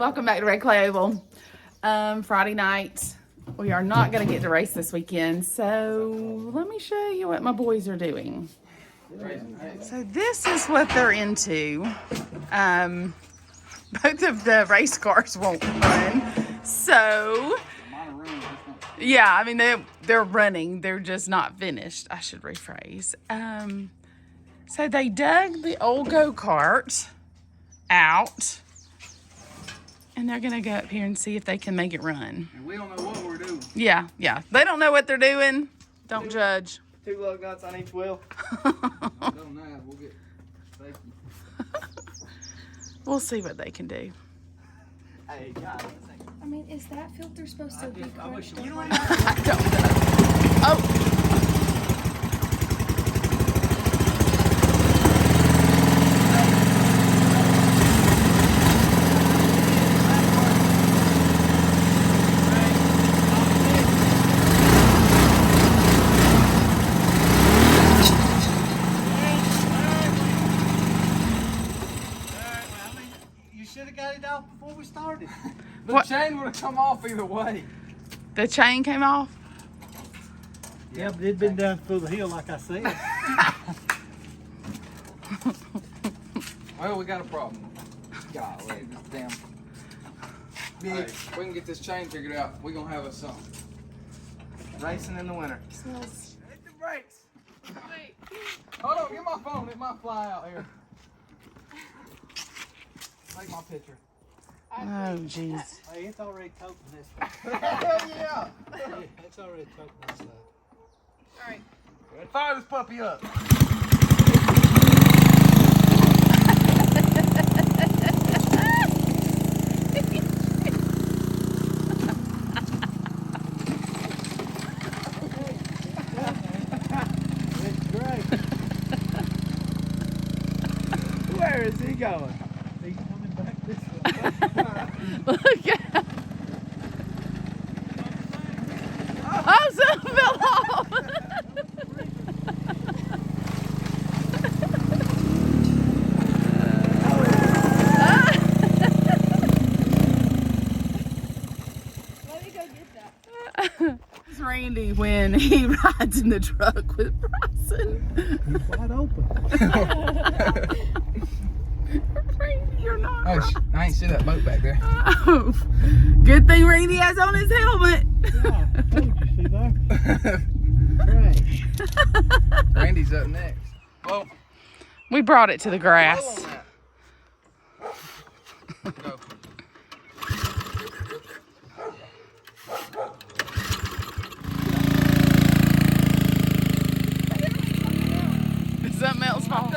Welcome back to Red Clay Oval. Friday night. We are not going to get to race this weekend, so let me show you what my boys are doing. So this is what they're into. Both of the race cars won't run, so yeah, I mean they're running, they're just not finished. I should rephrase. So they dug the old go-kart out, and they're gonna go up here and see if they can make it run. And we don't know what we're doing. Yeah, they don't know what they're doing. Don't judge. 2 lug nuts on each wheel. Don't know. We'll get safety. We'll see what they can do. Hey, God. I mean, is that filter supposed to be crushed? I don't know. Oh. Got it off before we started. The What? chain would have come off either way. The chain came off? Yeah, but it'd been down through the hill like I said. Well, we got a problem. Golly, this damn. Hey, if we can get this chain figured out, we're gonna have us something. Racing in the winter. Smells. Hit the brakes. Wait. Hold on, get my phone. It might fly out here. Take my picture. Oh, jeez. Hey, it's already toting this way. Hell yeah! Hey, it's already toting this side. Alright. Fire this puppy up. It's great. Where is he going? He's coming back this way. Look at. Oh, something fell off. Let me go get that. It's Randy when he rides in the truck with Bryson. He's wide open. Randy, you're not. Oh, I ain't see that boat back there. Oh, good thing Randy has on his helmet. Yeah, I told you, see there? Crash. Randy's up next. Well, We brought it to the grass. Go. Something else fall.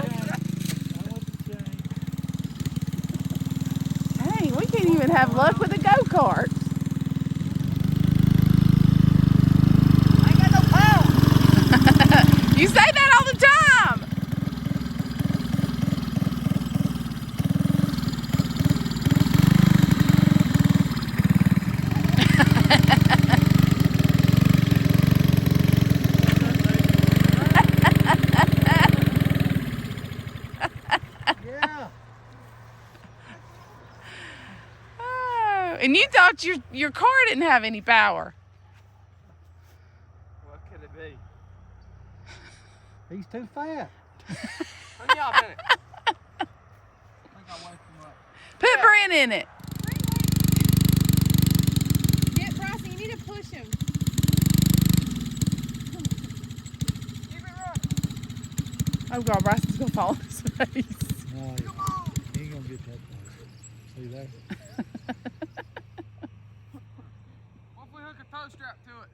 Hey, we can't even have luck with a go-kart. I ain't got no power. You say that all the time. Yeah. Oh, and you thought your car didn't have any power. What could it be? He's too fat. Turn me off in it. I think I'm waking you up. Put Brent in it. Get Bryson, you need to push him. Keep it running. Oh God, Bryson's gonna fall on his face. No, he ain't gonna get that close. See there? What if we hook a tow strap to it?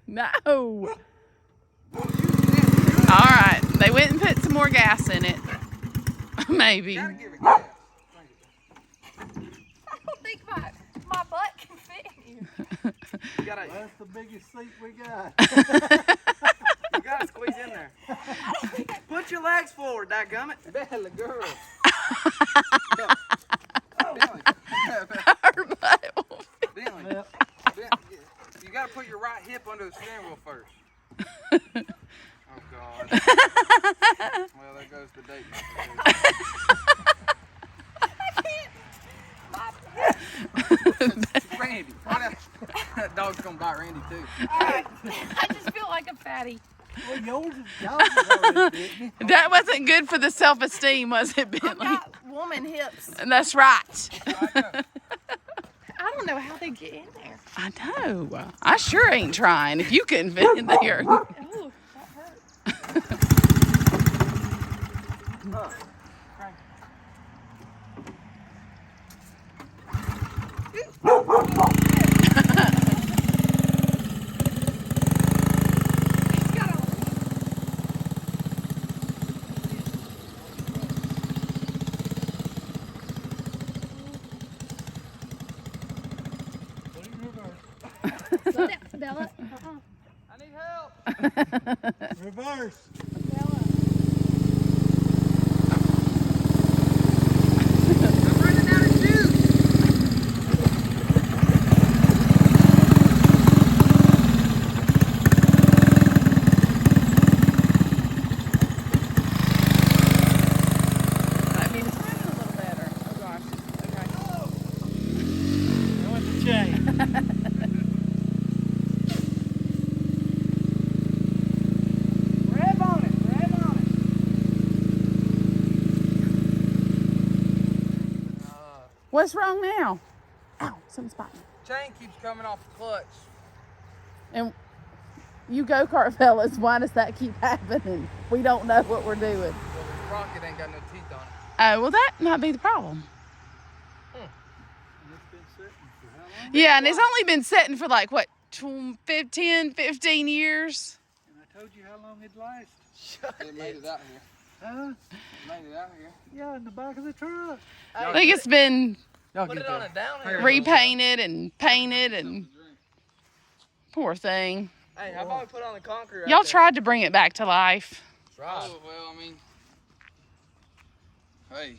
No. All right, they went and put some more gas in it. Maybe. Gotta give it gas. I don't think my butt can fit you. You gotta, That's the biggest seat we got. You gotta squeeze in there. Put your legs forward, dadgummit. Bella girl. Her butt will fit. Bentley, Yep. you gotta put your right hip under the steering wheel first. Oh God. Well, there goes the date. Randy. That dog's gonna bite Randy too. I just feel like a fatty. Well, yours is already bitten. That wasn't good for the self-esteem, was it, I've Bentley? got woman hips. And that's right. I don't know how they get in there. I know. I sure ain't trying. If you couldn't fit in there. Oh, that hurt. He's got a Put it in reverse. slow down, Bella. I need help. Reverse. Bella. I'm running out of juice. I mean, it's running a little better. Oh, gosh. Go with the chain. Grab on it. Grab on it. What's wrong now? Ow, something's biting. Chain keeps coming off the clutch. And you go-kart fellas, why does that keep happening? We don't know what we're doing. Well, the sprocket ain't got no teeth on it. Oh, well, that might be the problem. And it's been sitting for how long? Yeah, and it's only been sitting for like, what, 15 years? And I told you how long it'd last. It made it out here. Huh? It made it out here. Yeah, in the back of the truck. I think it's been Y'all Put get it on that. a down here. repainted and painted and poor thing. Hey, how about we put it on the concrete right Y'all there? tried to bring it back to life. Tried. Oh, well, I mean, hey,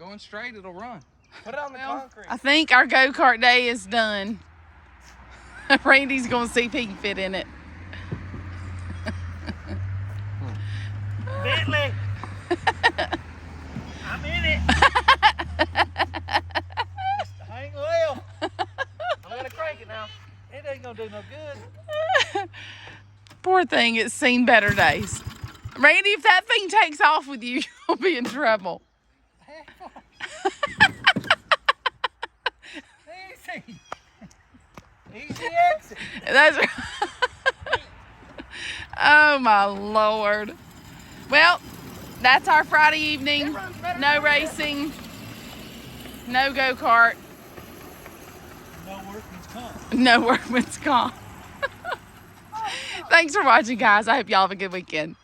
going straight, it'll run. Put it on the Well, concrete. I think our go-kart day is done. Randy's gonna see if he can fit in it. Bentley! I'm in it. Just hang well. I'm gonna crank it now. It ain't gonna do no good. Poor thing, it's seen better days. Randy, if that thing takes off with you, you'll be in trouble. Easy. Easy exit. That's oh my Lord. Well, that's our Friday evening. No racing, no go-kart, No workman's comp. no workman's comp. Thanks for watching, guys. I hope y'all have a good weekend.